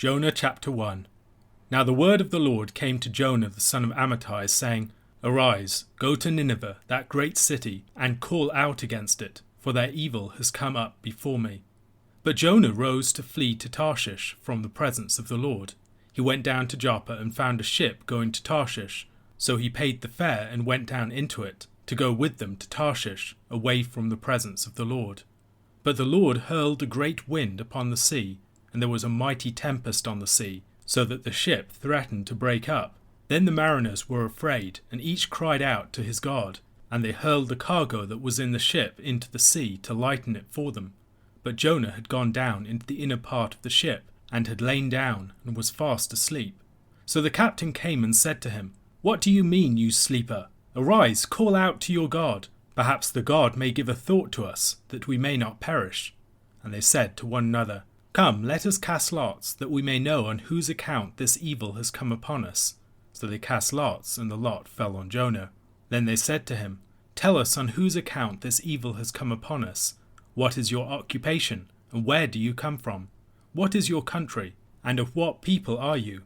Jonah chapter 1. Now the word of the Lord came to Jonah the son of Amittai, saying, Arise, go to Nineveh, that great city, and call out against it, for their evil has come up before me. But Jonah rose to flee to Tarshish from the presence of the Lord. He went down to Joppa and found a ship going to Tarshish. So he paid the fare and went down into it, to go with them to Tarshish, away from the presence of the Lord. But the Lord hurled a great wind upon the sea, and there was a mighty tempest on the sea, so that the ship threatened to break up. Then the mariners were afraid, and each cried out to his God, and they hurled the cargo that was in the ship into the sea to lighten it for them. But Jonah had gone down into the inner part of the ship, and had lain down, and was fast asleep. So the captain came and said to him, What do you mean, you sleeper? Arise, call out to your God. Perhaps the God may give a thought to us, that we may not perish. And they said to one another, Come, let us cast lots, that we may know on whose account this evil has come upon us. So they cast lots, and the lot fell on Jonah. Then they said to him, Tell us on whose account this evil has come upon us. What is your occupation, and where do you come from? What is your country, and of what people are you?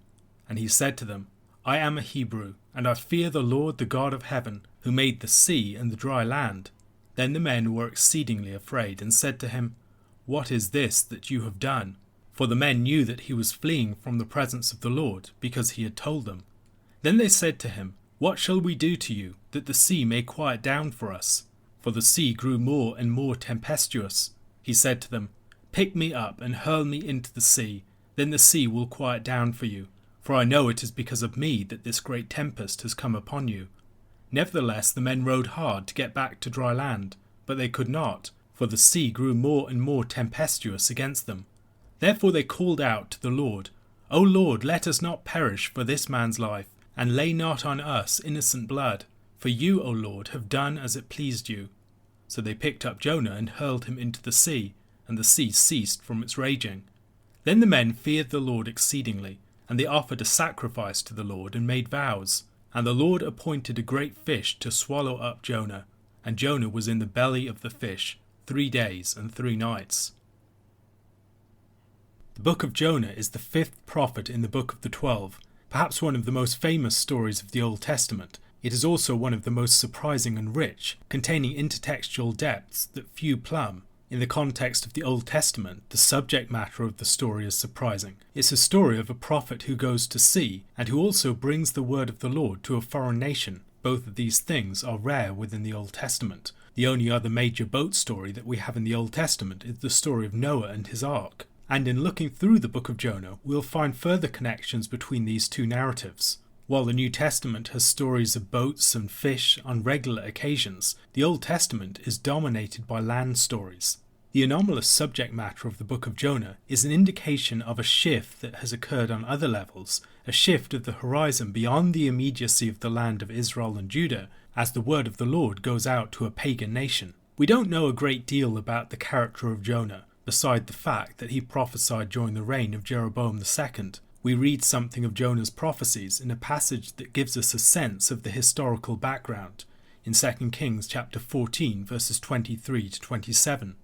And he said to them, I am a Hebrew, and I fear the Lord the God of heaven, who made the sea and the dry land. Then the men were exceedingly afraid, and said to him, What is this that you have done? For the men knew that he was fleeing from the presence of the Lord, because he had told them. Then they said to him, What shall we do to you, that the sea may quiet down for us? For the sea grew more and more tempestuous. He said to them, Pick me up and hurl me into the sea, then the sea will quiet down for you. For I know it is because of me that this great tempest has come upon you. Nevertheless the men rowed hard to get back to dry land, but they could not, for the sea grew more and more tempestuous against them. Therefore they called out to the Lord, O Lord, let us not perish for this man's life, and lay not on us innocent blood. For you, O Lord, have done as it pleased you. So they picked up Jonah and hurled him into the sea, and the sea ceased from its raging. Then the men feared the Lord exceedingly, and they offered a sacrifice to the Lord and made vows. And the Lord appointed a great fish to swallow up Jonah, and Jonah was in the belly of the fish 3 days and 3 nights. The book of Jonah is the 5th prophet in the book of the 12, perhaps one of the most famous stories of the Old Testament. It is also one of the most surprising and rich, containing intertextual depths that few plumb. In the context of the Old Testament, the subject matter of the story is surprising. It's a story of a prophet who goes to sea, and who also brings the word of the Lord to a foreign nation. Both of these things are rare within the Old Testament. The only other major boat story that we have in the Old Testament is the story of Noah and his ark. And in looking through the book of Jonah, we'll find further connections between these two narratives. While the New Testament has stories of boats and fish on regular occasions, the Old Testament is dominated by land stories. The anomalous subject matter of the book of Jonah is an indication of a shift that has occurred on other levels, a shift of the horizon beyond the immediacy of the land of Israel and Judah, as the word of the Lord goes out to a pagan nation. We don't know a great deal about the character of Jonah, beside the fact that he prophesied during the reign of Jeroboam II. We read something of Jonah's prophecies in a passage that gives us a sense of the historical background, in 2 Kings chapter 14 verses 23 to 27.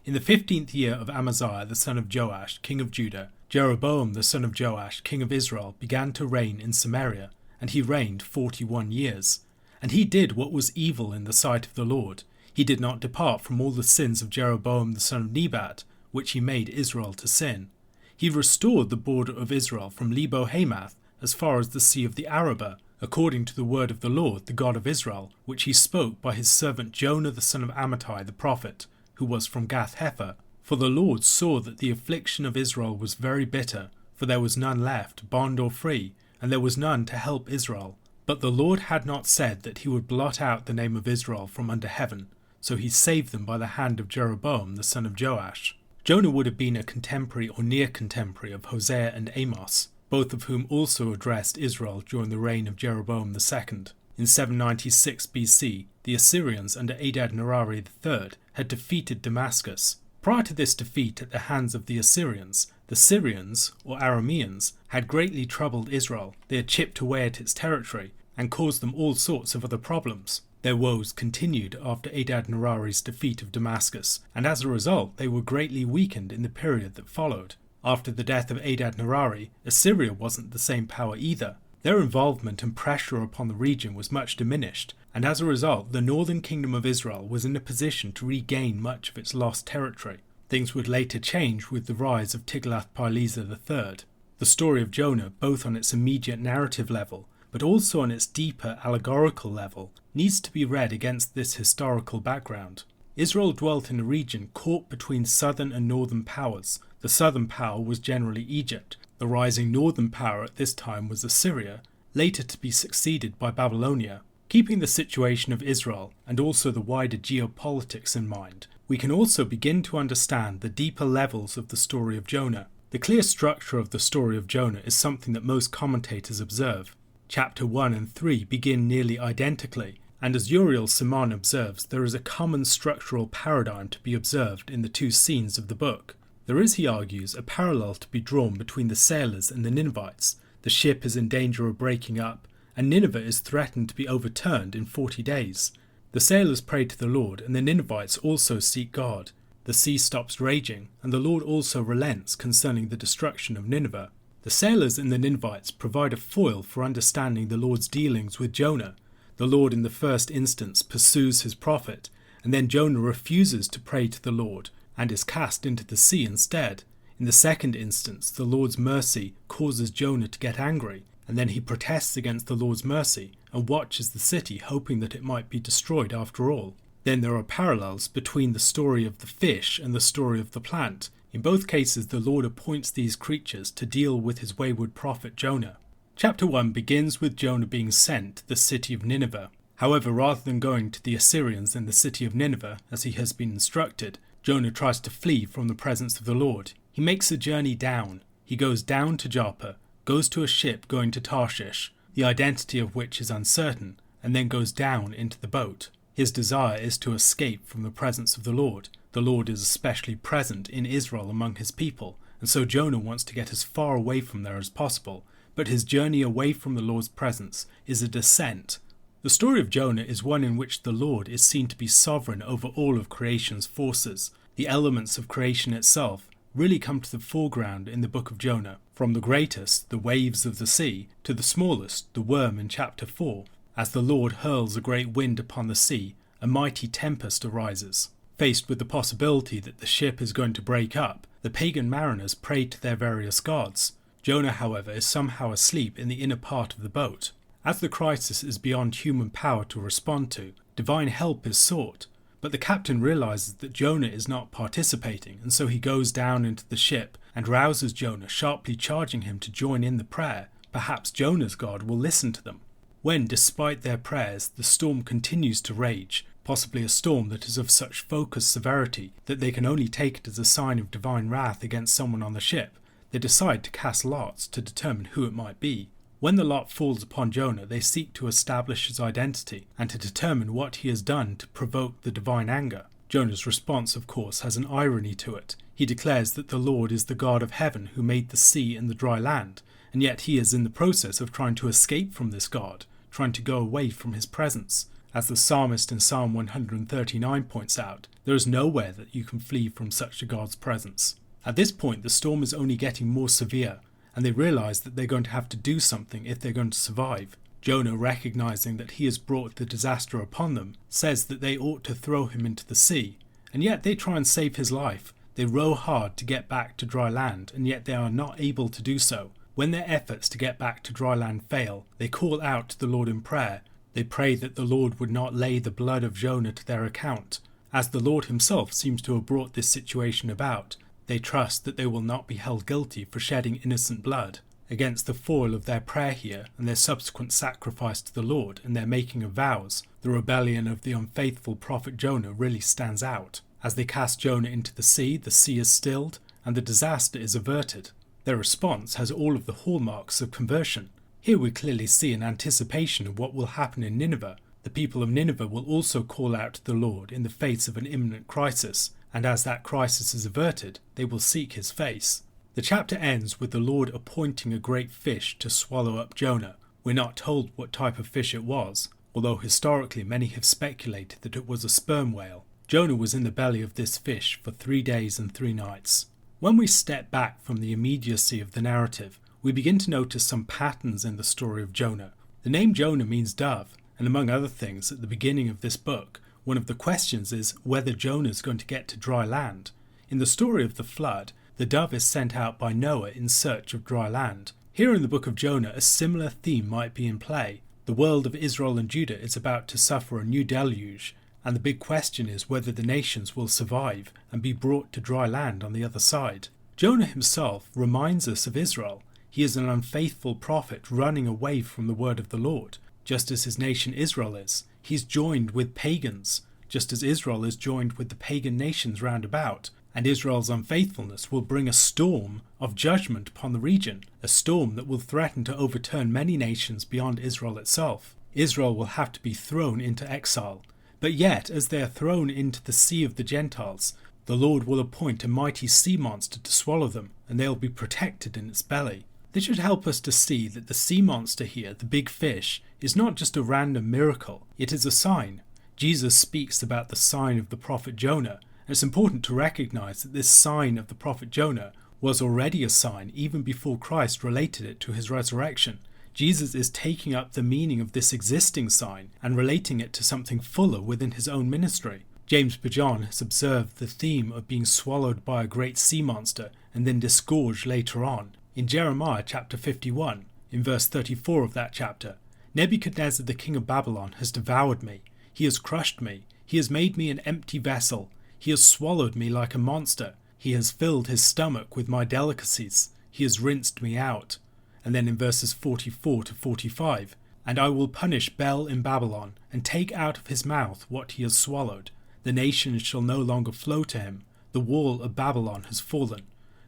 In the 15th year of Amaziah the son of Joash, king of Judah, Jeroboam the son of Joash, king of Israel, began to reign in Samaria, and he reigned 41 years. And he did what was evil in the sight of the Lord. He did not depart from all the sins of Jeroboam the son of Nebat, which he made Israel to sin. He restored the border of Israel from Lebo-Hamath as far as the sea of the Arabah, according to the word of the Lord, the God of Israel, which he spoke by his servant Jonah the son of Amittai the prophet, who was from Gath-hepher. For the Lord saw that the affliction of Israel was very bitter, for there was none left, bond or free, and there was none to help Israel. But the Lord had not said that he would blot out the name of Israel from under heaven, so he saved them by the hand of Jeroboam the son of Joash. Jonah would have been a contemporary or near contemporary of Hosea and Amos, both of whom also addressed Israel during the reign of Jeroboam II. In 796 BC, the Assyrians under Adad-nirari III had defeated Damascus. Prior to this defeat at the hands of the Assyrians, the Syrians, or Arameans, had greatly troubled Israel. They had chipped away at its territory and caused them all sorts of other problems. Their woes continued after Adad-nirari's defeat of Damascus, and as a result they were greatly weakened in the period that followed. After the death of Adad-Nirari, Assyria wasn't the same power either. Their involvement and pressure upon the region was much diminished, and as a result, the northern kingdom of Israel was in a position to regain much of its lost territory. Things would later change with the rise of Tiglath-Pileser III. The story of Jonah, both on its immediate narrative level, but also on its deeper allegorical level, needs to be read against this historical background. Israel dwelt in a region caught between southern and northern powers. The southern power was generally Egypt. The rising northern power at this time was Assyria, later to be succeeded by Babylonia. Keeping the situation of Israel and also the wider geopolitics in mind, we can also begin to understand the deeper levels of the story of Jonah. The clear structure of the story of Jonah is something that most commentators observe. Chapter 1 and 3 begin nearly identically, and as Uriel Simon observes, there is a common structural paradigm to be observed in the two scenes of the book. There is, he argues, a parallel to be drawn between the sailors and the Ninevites. The ship is in danger of breaking up, and Nineveh is threatened to be overturned in 40 days. The sailors pray to the Lord, and the Ninevites also seek God. The sea stops raging, and the Lord also relents concerning the destruction of Nineveh. The sailors and the Ninevites provide a foil for understanding the Lord's dealings with Jonah. The Lord in the first instance pursues his prophet, and then Jonah refuses to pray to the Lord, and is cast into the sea instead. In the second instance, the Lord's mercy causes Jonah to get angry, and then he protests against the Lord's mercy and watches the city, hoping that it might be destroyed after all. Then there are parallels between the story of the fish and the story of the plant. In both cases, the Lord appoints these creatures to deal with his wayward prophet Jonah. Chapter 1 begins with Jonah being sent to the city of Nineveh. However, rather than going to the Assyrians in the city of Nineveh, as he has been instructed, Jonah tries to flee from the presence of the Lord. He makes a journey down. He goes down to Joppa, goes to a ship going to Tarshish, the identity of which is uncertain, and then goes down into the boat. His desire is to escape from the presence of the Lord. The Lord is especially present in Israel among his people, and so Jonah wants to get as far away from there as possible. But his journey away from the Lord's presence is a descent. The story of Jonah is one in which the Lord is seen to be sovereign over all of creation's forces. The elements of creation itself really come to the foreground in the book of Jonah, from the greatest, the waves of the sea, to the smallest, the worm in chapter 4. As the Lord hurls a great wind upon the sea, a mighty tempest arises. Faced with the possibility that the ship is going to break up, the pagan mariners pray to their various gods. Jonah, however, is somehow asleep in the inner part of the boat. As the crisis is beyond human power to respond to, divine help is sought, but the captain realizes that Jonah is not participating, and so he goes down into the ship and rouses Jonah, sharply charging him to join in the prayer. Perhaps Jonah's God will listen to them. When, despite their prayers, the storm continues to rage, possibly a storm that is of such focused severity that they can only take it as a sign of divine wrath against someone on the ship, they decide to cast lots to determine who it might be. When the lot falls upon Jonah, they seek to establish his identity and to determine what he has done to provoke the divine anger. Jonah's response, of course, has an irony to it. He declares that the Lord is the God of heaven who made the sea and the dry land, and yet he is in the process of trying to escape from this God, trying to go away from his presence. As the psalmist in Psalm 139 points out, there is nowhere that you can flee from such a God's presence. At this point, the storm is only getting more severe, and they realize that they're going to have to do something if they're going to survive. Jonah, recognizing that he has brought the disaster upon them, says that they ought to throw him into the sea, and yet they try and save his life. They row hard to get back to dry land, and yet they are not able to do so. When their efforts to get back to dry land fail, they call out to the Lord in prayer. They pray that the Lord would not lay the blood of Jonah to their account. As the Lord himself seems to have brought this situation about, they trust that they will not be held guilty for shedding innocent blood. Against the foil of their prayer here and their subsequent sacrifice to the Lord and their making of vows, the rebellion of the unfaithful prophet Jonah really stands out. As they cast Jonah into the sea is stilled and the disaster is averted. Their response has all of the hallmarks of conversion. Here we clearly see an anticipation of what will happen in Nineveh. The people of Nineveh will also call out to the Lord in the face of an imminent crisis, and as that crisis is averted, they will seek his face. The chapter ends with the Lord appointing a great fish to swallow up Jonah. We're not told what type of fish it was, although historically many have speculated that it was a sperm whale. Jonah was in the belly of this fish for 3 days and 3 nights. When we step back from the immediacy of the narrative, we begin to notice some patterns in the story of Jonah. The name Jonah means dove, and among other things, at the beginning of this book, one of the questions is whether Jonah is going to get to dry land. In the story of the flood, the dove is sent out by Noah in search of dry land. Here in the book of Jonah, a similar theme might be in play. The world of Israel and Judah is about to suffer a new deluge, and the big question is whether the nations will survive and be brought to dry land on the other side. Jonah himself reminds us of Israel. He is an unfaithful prophet running away from the word of the Lord, just as his nation Israel is. He's joined with pagans, just as Israel is joined with the pagan nations round about, and Israel's unfaithfulness will bring a storm of judgment upon the region, a storm that will threaten to overturn many nations beyond Israel itself. Israel will have to be thrown into exile, but yet as they are thrown into the sea of the Gentiles, the Lord will appoint a mighty sea monster to swallow them, and they will be protected in its belly. This should help us to see that the sea monster here, the big fish, is not just a random miracle, it is a sign. Jesus speaks about the sign of the prophet Jonah, and it's important to recognize that this sign of the prophet Jonah was already a sign even before Christ related it to his resurrection. Jesus is taking up the meaning of this existing sign and relating it to something fuller within his own ministry. James Bajon has observed the theme of being swallowed by a great sea monster and then disgorged later on. In Jeremiah chapter 51, in verse 34 of that chapter, Nebuchadnezzar the king of Babylon has devoured me. He has crushed me. He has made me an empty vessel. He has swallowed me like a monster. He has filled his stomach with my delicacies. He has rinsed me out. And then in verses 44 to 45, and I will punish Bel in Babylon, and take out of his mouth what he has swallowed. The nations shall no longer flow to him. The wall of Babylon has fallen.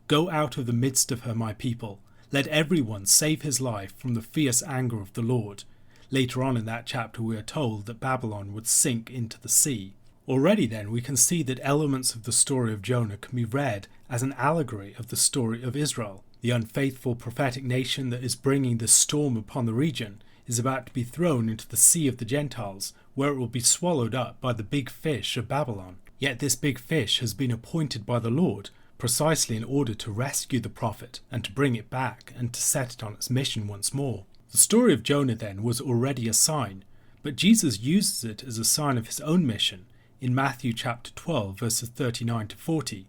Go out of the midst of her, my people. Let everyone save his life from the fierce anger of the Lord. Later on in that chapter we are told that Babylon would sink into the sea. Already then we can see that elements of the story of Jonah can be read as an allegory of the story of Israel. The unfaithful prophetic nation that is bringing the storm upon the region is about to be thrown into the sea of the Gentiles, where it will be swallowed up by the big fish of Babylon. Yet this big fish has been appointed by the Lord precisely in order to rescue the prophet and to bring it back and to set it on its mission once more. The story of Jonah then was already a sign, but Jesus uses it as a sign of his own mission in Matthew chapter 12 verses 39 to 40.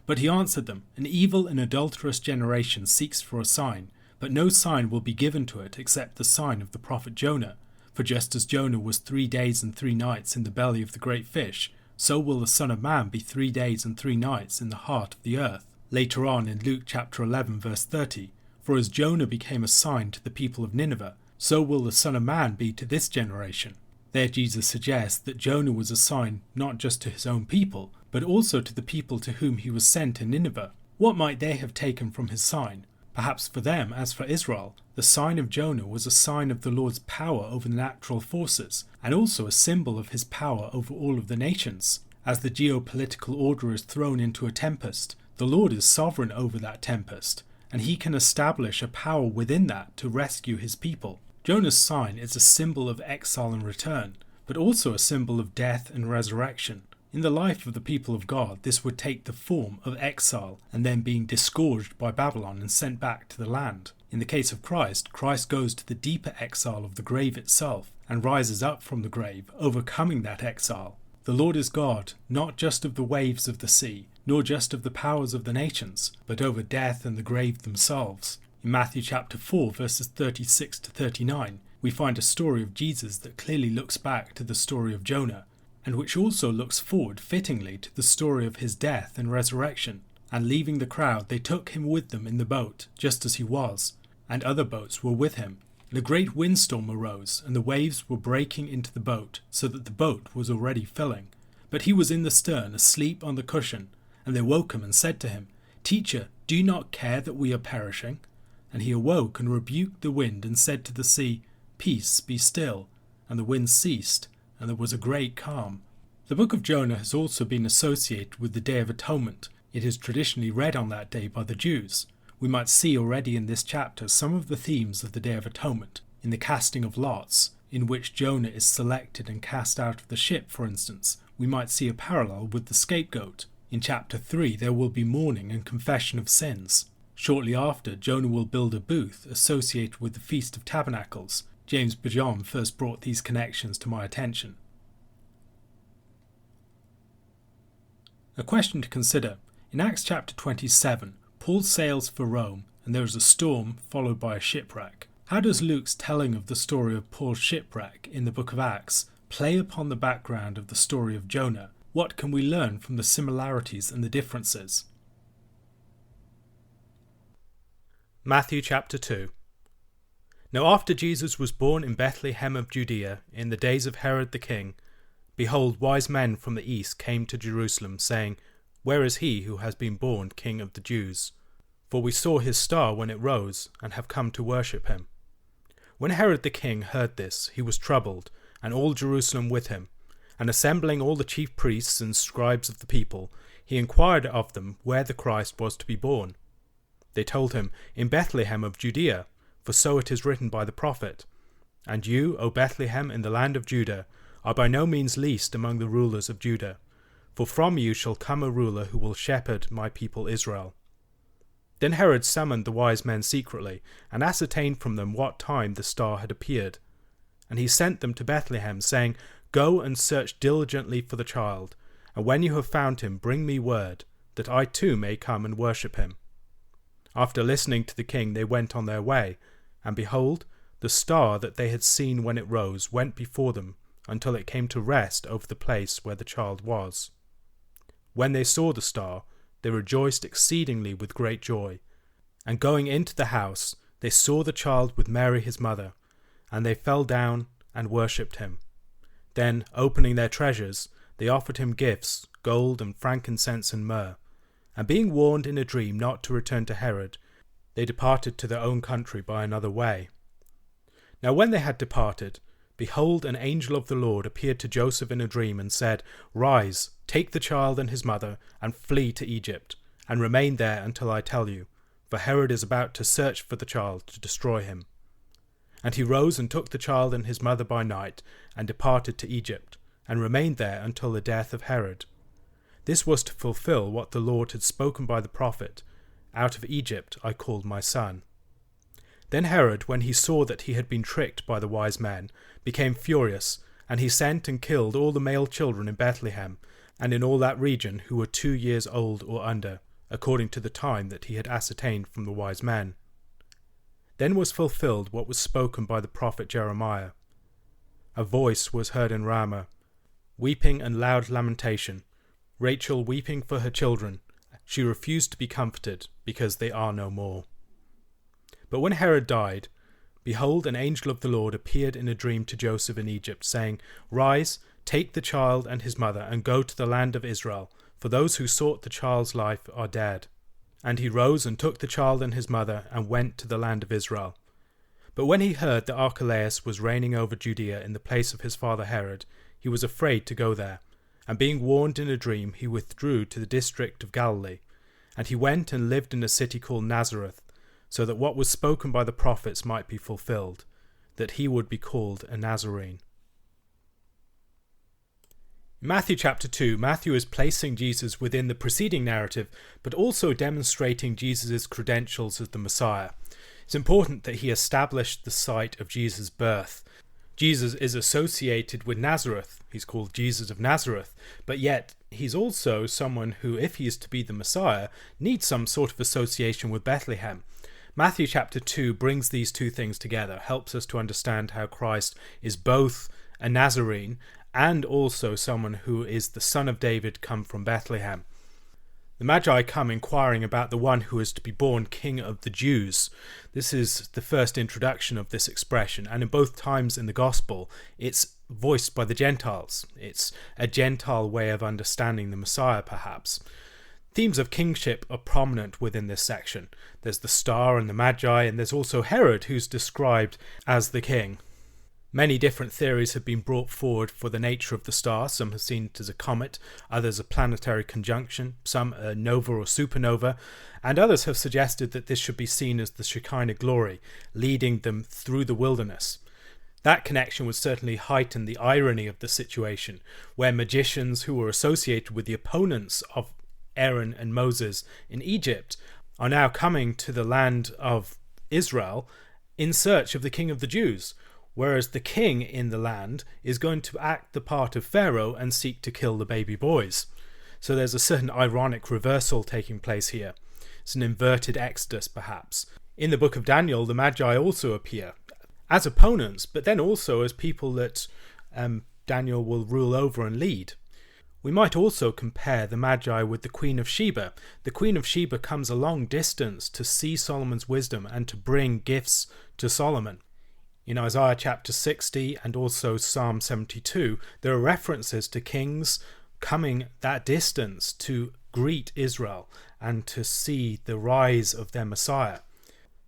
But he answered them, an evil and adulterous generation seeks for a sign, but no sign will be given to it except the sign of the prophet Jonah. For just as Jonah was 3 days and 3 nights in the belly of the great fish, so will the Son of Man be 3 days and 3 nights in the heart of the earth. Later on in Luke chapter 11 verse 30, for as Jonah became a sign to the people of Nineveh, so will the Son of Man be to this generation. There Jesus suggests that Jonah was a sign not just to his own people, but also to the people to whom he was sent in Nineveh. What might they have taken from his sign? Perhaps for them, as for Israel, the sign of Jonah was a sign of the Lord's power over the natural forces, and also a symbol of his power over all of the nations. As the geopolitical order is thrown into a tempest, the Lord is sovereign over that tempest, and he can establish a power within that to rescue his people. Jonah's sign is a symbol of exile and return, but also a symbol of death and resurrection. In the life of the people of God, this would take the form of exile and then being disgorged by Babylon and sent back to the land. In the case of Christ, Christ goes to the deeper exile of the grave itself and rises up from the grave, overcoming that exile. The Lord is God, not just of the waves of the sea, nor just of the powers of the nations, but over death and the grave themselves. In Matthew chapter 4 verses 36 to 39, we find a story of Jesus that clearly looks back to the story of Jonah, and which also looks forward fittingly to the story of his death and resurrection. And leaving the crowd, they took him with them in the boat, just as he was, and other boats were with him. And a great windstorm arose, and the waves were breaking into the boat, so that the boat was already filling. But he was in the stern, asleep on the cushion. And they woke him and said to him, Teacher, do you not care that we are perishing? And he awoke and rebuked the wind and said to the sea, Peace, be still. And the wind ceased, and there was a great calm. The book of Jonah has also been associated with the Day of Atonement. It is traditionally read on that day by the Jews. We might see already in this chapter some of the themes of the Day of Atonement. In the casting of lots, in which Jonah is selected and cast out of the ship, for instance, we might see a parallel with the scapegoat. In chapter 3 there will be mourning and confession of sins. Shortly after, Jonah will build a booth associated with the Feast of Tabernacles. James Bajon first brought these connections to my attention. A question to consider. In Acts chapter 27, Paul sails for Rome and there is a storm followed by a shipwreck. How does Luke's telling of the story of Paul's shipwreck in the book of Acts play upon the background of the story of Jonah? What can we learn from the similarities and the differences? Matthew chapter 2. Now after Jesus was born in Bethlehem of Judea, in the days of Herod the king, behold, wise men from the east came to Jerusalem, saying, Where is he who has been born King of the Jews? For we saw his star when it rose, and have come to worship him. When Herod the king heard this, he was troubled, and all Jerusalem with him. And assembling all the chief priests and scribes of the people, he inquired of them where the Christ was to be born. They told him, In Bethlehem of Judea, for so it is written by the prophet, And you, O Bethlehem, in the land of Judah, are by no means least among the rulers of Judah, for from you shall come a ruler who will shepherd my people Israel. Then Herod summoned the wise men secretly, and ascertained from them what time the star had appeared. And he sent them to Bethlehem, saying, Go and search diligently for the child, and when you have found him, bring me word, that I too may come and worship him. After listening to the king, they went on their way, and behold, the star that they had seen when it rose went before them, until it came to rest over the place where the child was. When they saw the star, they rejoiced exceedingly with great joy. And going into the house, they saw the child with Mary his mother, and they fell down and worshipped him. Then, opening their treasures, they offered him gifts, gold and frankincense and myrrh. And being warned in a dream not to return to Herod, they departed to their own country by another way. Now when they had departed, behold, an angel of the Lord appeared to Joseph in a dream, and said, Rise, take the child and his mother, and flee to Egypt, and remain there until I tell you, for Herod is about to search for the child to destroy him. And he rose and took the child and his mother by night, and departed to Egypt, and remained there until the death of Herod. This was to fulfill what the Lord had spoken by the prophet, Out of Egypt I called my son. Then Herod, when he saw that he had been tricked by the wise men, became furious, and he sent and killed all the male children in Bethlehem, and in all that region who were 2 years old or under, according to the time that he had ascertained from the wise men. Then was fulfilled what was spoken by the prophet Jeremiah. A voice was heard in Ramah, weeping and loud lamentation, Rachel weeping for her children. She refused to be comforted, because they are no more. But when Herod died, behold, an angel of the Lord appeared in a dream to Joseph in Egypt, saying, Rise, take the child and his mother, and go to the land of Israel, for those who sought the child's life are dead. And he rose and took the child and his mother, and went to the land of Israel. But when he heard that Archelaus was reigning over Judea in the place of his father Herod, he was afraid to go there. And being warned in a dream, he withdrew to the district of Galilee. And he went and lived in a city called Nazareth, so that what was spoken by the prophets might be fulfilled, that he would be called a Nazarene. In Matthew chapter 2, Matthew is placing Jesus within the preceding narrative, but also demonstrating Jesus' credentials as the Messiah. It's important that he established the site of Jesus' birth. Jesus is associated with Nazareth. He's called Jesus of Nazareth, but yet he's also someone who, if he is to be the Messiah, needs some sort of association with Bethlehem. Matthew chapter 2 brings these two things together, helps us to understand how Christ is both a Nazarene and also someone who is the son of David come from Bethlehem. The Magi come inquiring about the one who is to be born King of the Jews. This is the first introduction of this expression, and in both times in the Gospel, it's voiced by the Gentiles. It's a Gentile way of understanding the Messiah, perhaps. Themes of kingship are prominent within this section. There's the star and the Magi, and there's also Herod, who's described as the king. Many different theories have been brought forward for the nature of the star. Some have seen it as a comet, others a planetary conjunction, some a nova or supernova, and others have suggested that this should be seen as the Shekinah glory, leading them through the wilderness. That connection would certainly heighten the irony of the situation, where magicians who were associated with the opponents of Aaron and Moses in Egypt, are now coming to the land of Israel in search of the king of the Jews, whereas the king in the land is going to act the part of Pharaoh and seek to kill the baby boys. So there's a certain ironic reversal taking place here. It's an inverted exodus, perhaps. In the book of Daniel, the Magi also appear as opponents, but then also as people that Daniel will rule over and lead. We might also compare the Magi with the Queen of Sheba. The Queen of Sheba comes a long distance to see Solomon's wisdom and to bring gifts to Solomon. In Isaiah chapter 60 and also Psalm 72, there are references to kings coming that distance to greet Israel and to see the rise of their Messiah.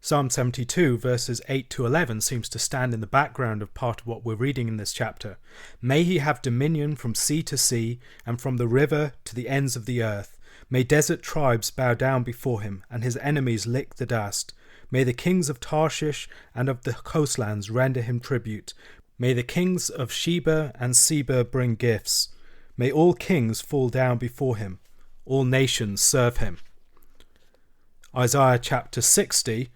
Psalm 72 verses 8 to 11 seems to stand in the background of part of what we're reading in this chapter. May he have dominion from sea to sea and from the river to the ends of the earth. May desert tribes bow down before him and his enemies lick the dust. May the kings of Tarshish and of the coastlands render him tribute. May the kings of Sheba and Seba bring gifts. May all kings fall down before him. All nations serve him. Isaiah chapter 60.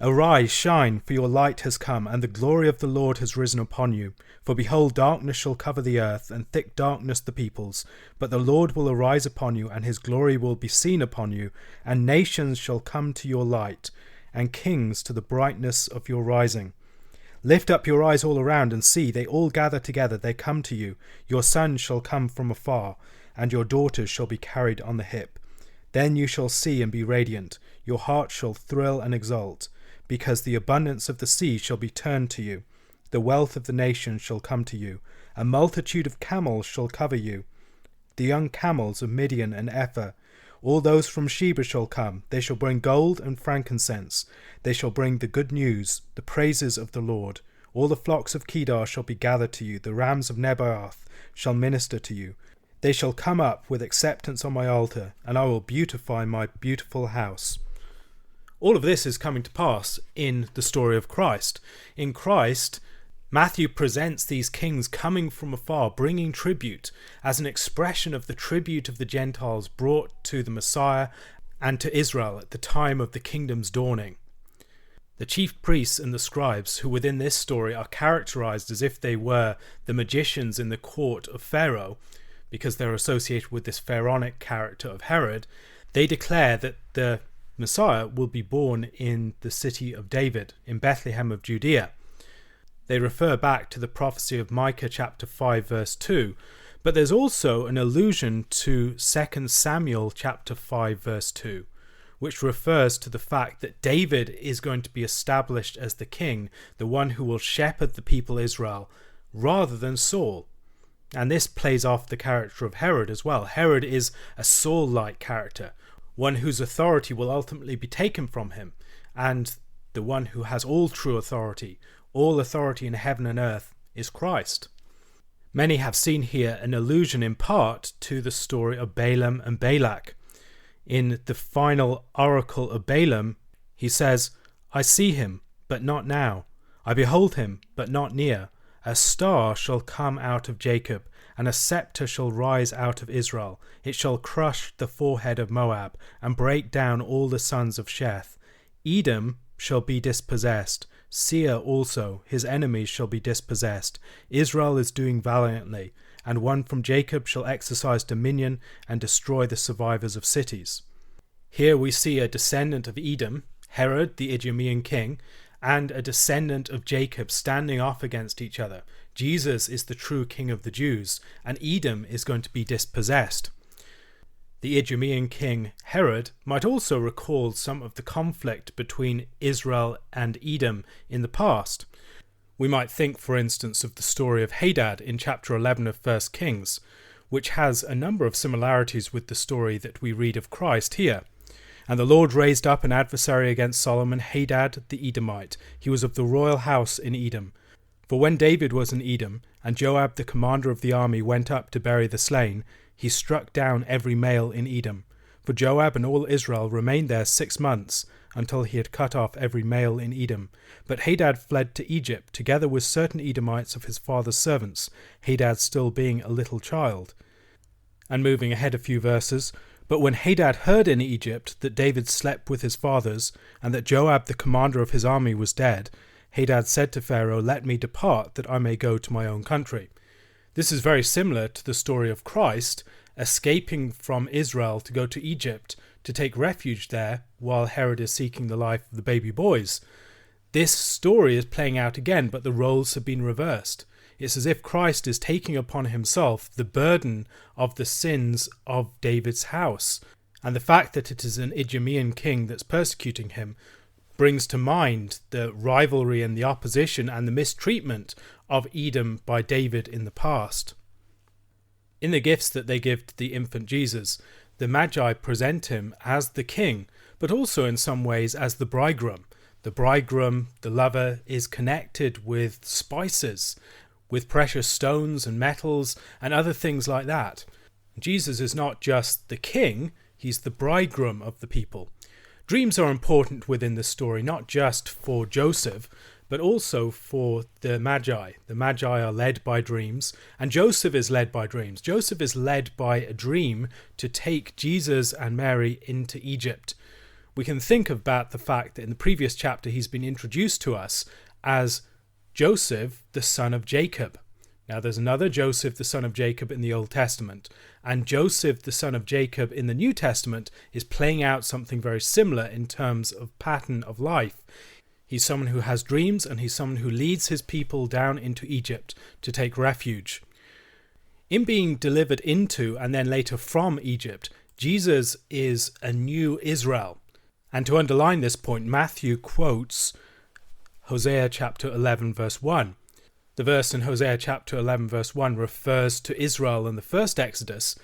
Arise, shine, for your light has come, and the glory of the Lord has risen upon you. For behold, darkness shall cover the earth, and thick darkness the peoples. But the Lord will arise upon you, and his glory will be seen upon you, and nations shall come to your light, and kings to the brightness of your rising. Lift up your eyes all around and see, they all gather together, they come to you. Your sons shall come from afar, and your daughters shall be carried on the hip. Then you shall see and be radiant, your heart shall thrill and exult, because the abundance of the sea shall be turned to you. The wealth of the nations shall come to you. A multitude of camels shall cover you, the young camels of Midian and Ephah. All those from Sheba shall come. They shall bring gold and frankincense. They shall bring the good news, the praises of the Lord. All the flocks of Kedar shall be gathered to you. The rams of Nebaioth shall minister to you. They shall come up with acceptance on my altar, and I will beautify my beautiful house. All of this is coming to pass in the story of Christ. In Christ, Matthew presents these kings coming from afar, bringing tribute as an expression of the tribute of the Gentiles brought to the Messiah and to Israel at the time of the kingdom's dawning. The chief priests and the scribes, who within this story are characterized as if they were the magicians in the court of Pharaoh, because they're associated with this pharaonic character of Herod, they declare that the Messiah will be born in the city of David, in Bethlehem of Judea. They refer back to the prophecy of Micah chapter 5 verse 2, but there's also an allusion to 2 Samuel chapter 5 verse 2, which refers to the fact that David is going to be established as the king, the one who will shepherd the people Israel, rather than Saul. And this plays off the character of Herod as well. Herod is a Saul-like character, one whose authority will ultimately be taken from him, and the one who has all true authority, all authority in heaven and earth, is Christ. Many have seen here an allusion in part to the story of Balaam and Balak. In the final oracle of Balaam, he says, I see him, but not now. I behold him, but not near. A star shall come out of Jacob, and a scepter shall rise out of Israel. It shall crush the forehead of Moab, and break down all the sons of Sheth. Edom shall be dispossessed. Seir also, his enemies, shall be dispossessed. Israel is doing valiantly, and one from Jacob shall exercise dominion and destroy the survivors of cities. Here we see a descendant of Edom, Herod, the Idumean king, and a descendant of Jacob standing off against each other. Jesus is the true king of the Jews, and Edom is going to be dispossessed. The Idumean king Herod might also recall some of the conflict between Israel and Edom in the past. We might think, for instance, of the story of Hadad in chapter 11 of 1 Kings, which has a number of similarities with the story that we read of Christ here. And the Lord raised up an adversary against Solomon, Hadad the Edomite. He was of the royal house in Edom. For when David was in Edom, and Joab the commander of the army went up to bury the slain, he struck down every male in Edom. For Joab and all Israel remained there 6 months, until he had cut off every male in Edom. But Hadad fled to Egypt, together with certain Edomites of his father's servants, Hadad still being a little child. And moving ahead a few verses, But when Hadad heard in Egypt that David slept with his fathers, and that Joab the commander of his army was dead, Hadad said to Pharaoh, "Let me depart, that I may go to my own country." This is very similar to the story of Christ escaping from Israel to go to Egypt to take refuge there while Herod is seeking the life of the baby boys. This story is playing out again, but the roles have been reversed. It's as if Christ is taking upon himself the burden of the sins of David's house. And the fact that it is an Idumean king that's persecuting him brings to mind the rivalry and the opposition and the mistreatment of Edom by David in the past. In the gifts that they give to the infant Jesus, the Magi present him as the king, but also in some ways as the bridegroom. The bridegroom, the lover, is connected with spices, with precious stones and metals and other things like that. Jesus is not just the king, he's the bridegroom of the people. Dreams are important within the story, not just for Joseph, but also for the Magi. The Magi are led by dreams, and Joseph is led by dreams. Joseph is led by a dream to take Jesus and Mary into Egypt. We can think about the fact that in the previous chapter he's been introduced to us as Joseph, the son of Jacob. Now there's another Joseph, the son of Jacob, in the Old Testament, and Joseph, the son of Jacob, in the New Testament is playing out something very similar in terms of pattern of life. He's someone who has dreams, and he's someone who leads his people down into Egypt to take refuge. In being delivered into and then later from Egypt, Jesus is a new Israel. And to underline this point, Matthew quotes Hosea chapter 11 verse 1. The verse in Hosea chapter 11 verse 1 refers to Israel in the first Exodus,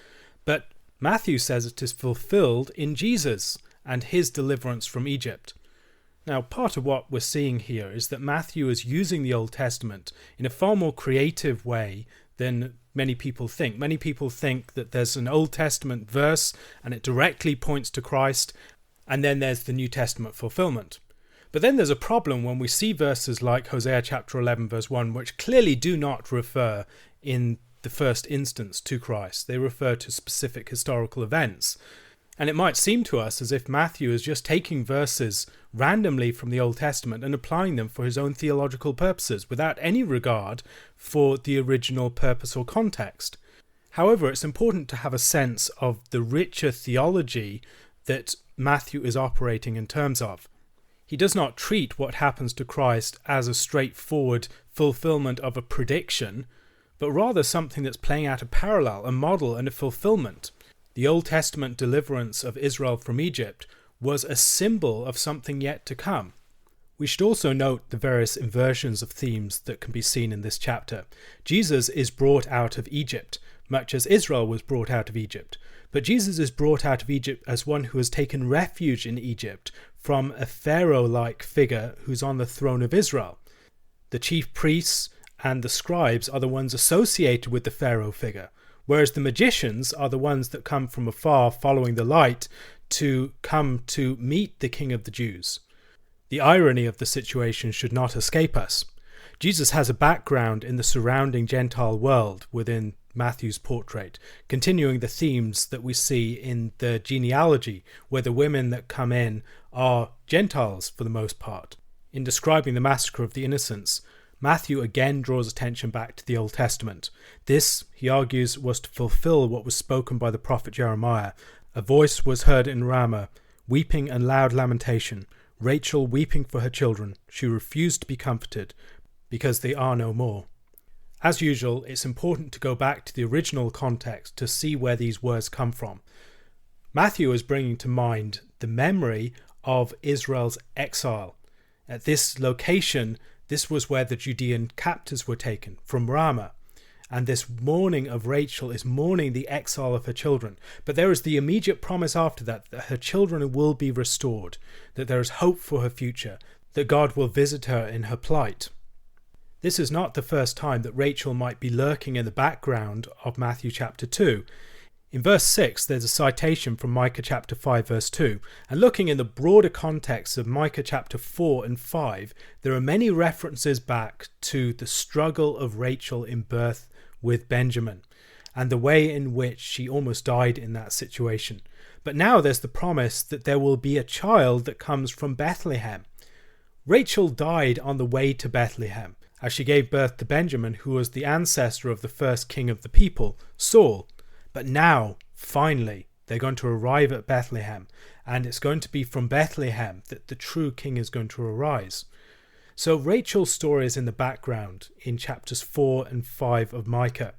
but Matthew says it is fulfilled in Jesus and his deliverance from Egypt. Now, part of what we're seeing here is that Matthew is using the Old Testament in a far more creative way than many people think. Many people think that there's an Old Testament verse and it directly points to Christ, and then there's the New Testament fulfillment. But then there's a problem when we see verses like Hosea chapter 11 verse 1, which clearly do not refer in the first instance to Christ. They refer to specific historical events. And it might seem to us as if Matthew is just taking verses randomly from the Old Testament and applying them for his own theological purposes without any regard for the original purpose or context. However, it's important to have a sense of the richer theology that Matthew is operating in terms of. He does not treat what happens to Christ as a straightforward fulfillment of a prediction, but rather something that's playing out a parallel, a model, and a fulfillment. The Old Testament deliverance of Israel from Egypt was a symbol of something yet to come. We should also note the various inversions of themes that can be seen in this chapter. Jesus is brought out of Egypt, much as Israel was brought out of Egypt. But Jesus is brought out of Egypt as one who has taken refuge in Egypt from a Pharaoh-like figure who's on the throne of Israel. The chief priests and the scribes are the ones associated with the Pharaoh figure, whereas the magicians are the ones that come from afar following the light to come to meet the King of the Jews. The irony of the situation should not escape us. Jesus has a background in the surrounding Gentile world within Matthew's portrait, continuing the themes that we see in the genealogy, where the women that come in are Gentiles for the most part. In describing the massacre of the innocents, Matthew again draws attention back to the Old Testament. This, he argues, was to fulfill what was spoken by the prophet Jeremiah. A voice was heard in Ramah, weeping and loud lamentation, Rachel weeping for her children. She refused to be comforted, because they are no more. As usual, it's important to go back to the original context to see where these words come from. Matthew is bringing to mind the memory of Israel's exile. At this location, this was where the Judean captives were taken, from Ramah. And this mourning of Rachel is mourning the exile of her children. But there is the immediate promise after that her children will be restored, that there is hope for her future, that God will visit her in her plight. This is not the first time that Rachel might be lurking in the background of Matthew chapter 2. In verse 6, there's a citation from Micah chapter 5 verse 2, and looking in the broader context of Micah chapter 4 and 5, there are many references back to the struggle of Rachel in birth with Benjamin, and the way in which she almost died in that situation. But now there's the promise that there will be a child that comes from Bethlehem. Rachel died on the way to Bethlehem, as she gave birth to Benjamin, who was the ancestor of the first king of the people, Saul. But now, finally, they're going to arrive at Bethlehem, and it's going to be from Bethlehem that the true king is going to arise. So Rachel's story is in the background in chapters 4 and 5 of Micah.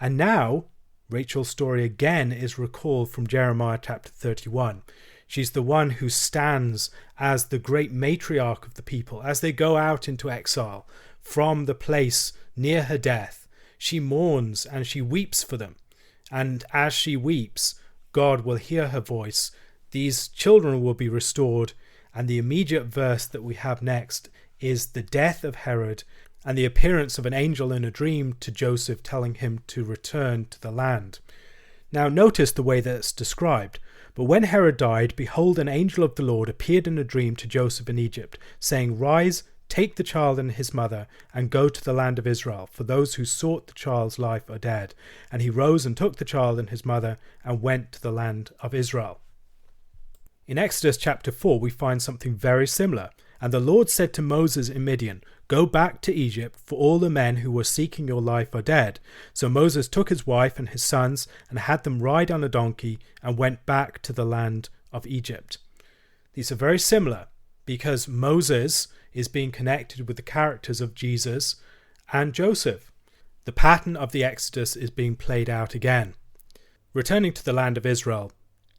And now, Rachel's story again is recalled from Jeremiah chapter 31. She's the one who stands as the great matriarch of the people as they go out into exile from the place near her death. She mourns and she weeps for them. And as she weeps, God will hear her voice. These children will be restored. And the immediate verse that we have next is the death of Herod and the appearance of an angel in a dream to Joseph telling him to return to the land. Now notice the way that it's described. But when Herod died, behold, an angel of the Lord appeared in a dream to Joseph in Egypt, saying, Rise, take the child and his mother, and go to the land of Israel, for those who sought the child's life are dead. And he rose and took the child and his mother, and went to the land of Israel. In Exodus chapter 4, we find something very similar. And the Lord said to Moses in Midian, Go back to Egypt, for all the men who were seeking your life are dead. So Moses took his wife and his sons and had them ride on a donkey and went back to the land of Egypt. These are very similar because Moses is being connected with the characters of Jesus and Joseph. The pattern of the Exodus is being played out again. Returning to the land of Israel,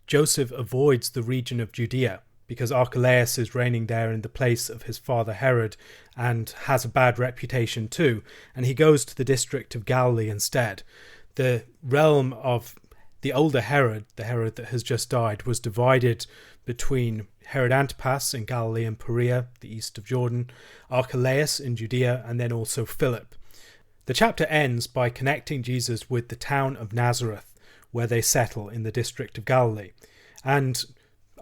Joseph avoids the region of Judea, because Archelaus is reigning there in the place of his father Herod and has a bad reputation too, and he goes to the district of Galilee instead. The realm of the older Herod, the Herod that has just died, was divided between Herod Antipas in Galilee and Perea, the east of Jordan, Archelaus in Judea, and then also Philip. The chapter ends by connecting Jesus with the town of Nazareth, where they settle in the district of Galilee. And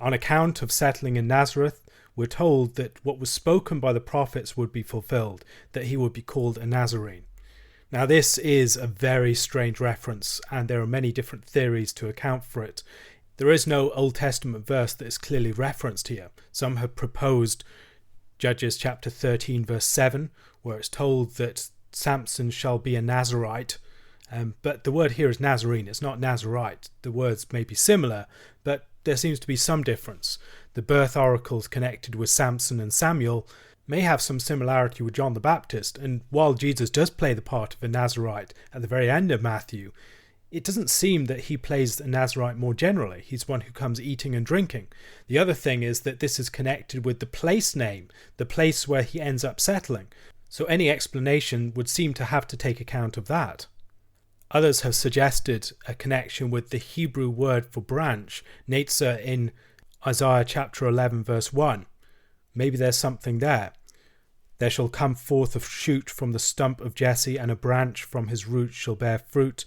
on account of settling in Nazareth, we're told that what was spoken by the prophets would be fulfilled, that he would be called a Nazarene. Now this is a very strange reference, and there are many different theories to account for it. There is no Old Testament verse that is clearly referenced here. Some have proposed Judges chapter 13 verse 7, where it's told that Samson shall be a Nazarite, but the word here is Nazarene, it's not Nazarite. The words may be similar, but there seems to be some difference. The birth oracles connected with Samson and Samuel may have some similarity with John the Baptist, and while Jesus does play the part of a Nazarite at the very end of Matthew, it doesn't seem that he plays a Nazarite more generally. He's one who comes eating and drinking. The other thing is that this is connected with the place name, the place where he ends up settling. So any explanation would seem to have to take account of that. Others have suggested a connection with the Hebrew word for branch, Netzer, in Isaiah chapter 11 verse 1. Maybe there's something there. There shall come forth a shoot from the stump of Jesse, and a branch from his root shall bear fruit.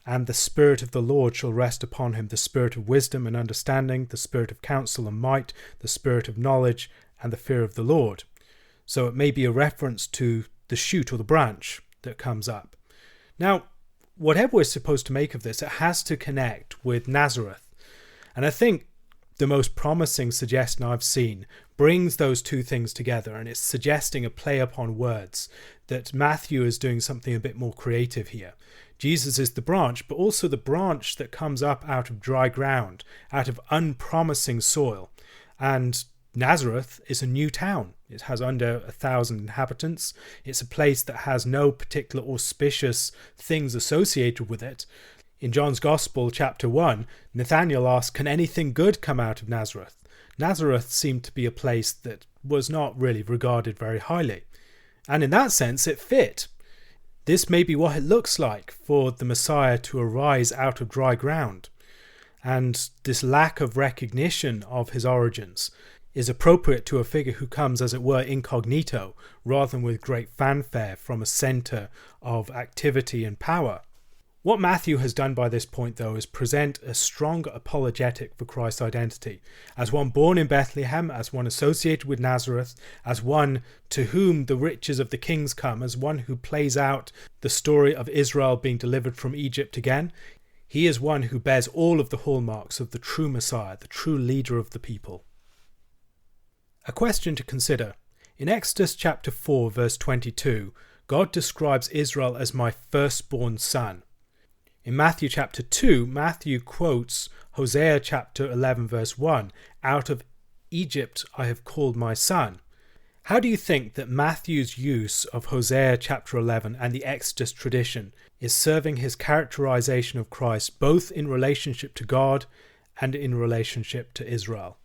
And the Spirit of the Lord shall rest upon him, the Spirit of wisdom and understanding, the Spirit of counsel and might, the Spirit of knowledge and the fear of the Lord. So it may be a reference to the shoot or the branch that comes up. Now, whatever we're supposed to make of this, it has to connect with Nazareth. And I think the most promising suggestion I've seen brings those two things together, and it's suggesting a play upon words, that Matthew is doing something a bit more creative here. Jesus is the branch, but also the branch that comes up out of dry ground, out of unpromising soil. And Nazareth is a new town. It has under 1,000 inhabitants. It's a place that has no particular auspicious things associated with it. In John's Gospel, chapter 1, Nathanael asks, Can anything good come out of Nazareth? Nazareth seemed to be a place that was not really regarded very highly. And in that sense, it fit. This may be what it looks like for the Messiah to arise out of dry ground. And this lack of recognition of his origins is appropriate to a figure who comes, as it were, incognito, rather than with great fanfare from a centre of activity and power. What Matthew has done by this point, though, is present a strong apologetic for Christ's identity, as one born in Bethlehem, as one associated with Nazareth, as one to whom the riches of the kings come, as one who plays out the story of Israel being delivered from Egypt again. He is one who bears all of the hallmarks of the true Messiah, the true leader of the people. A question to consider. In Exodus chapter 4, verse 22, God describes Israel as my firstborn son. In Matthew chapter 2, Matthew quotes Hosea chapter 11, verse 1, out of Egypt I have called my son. How do you think that Matthew's use of Hosea chapter 11 and the Exodus tradition is serving his characterization of Christ both in relationship to God and in relationship to Israel?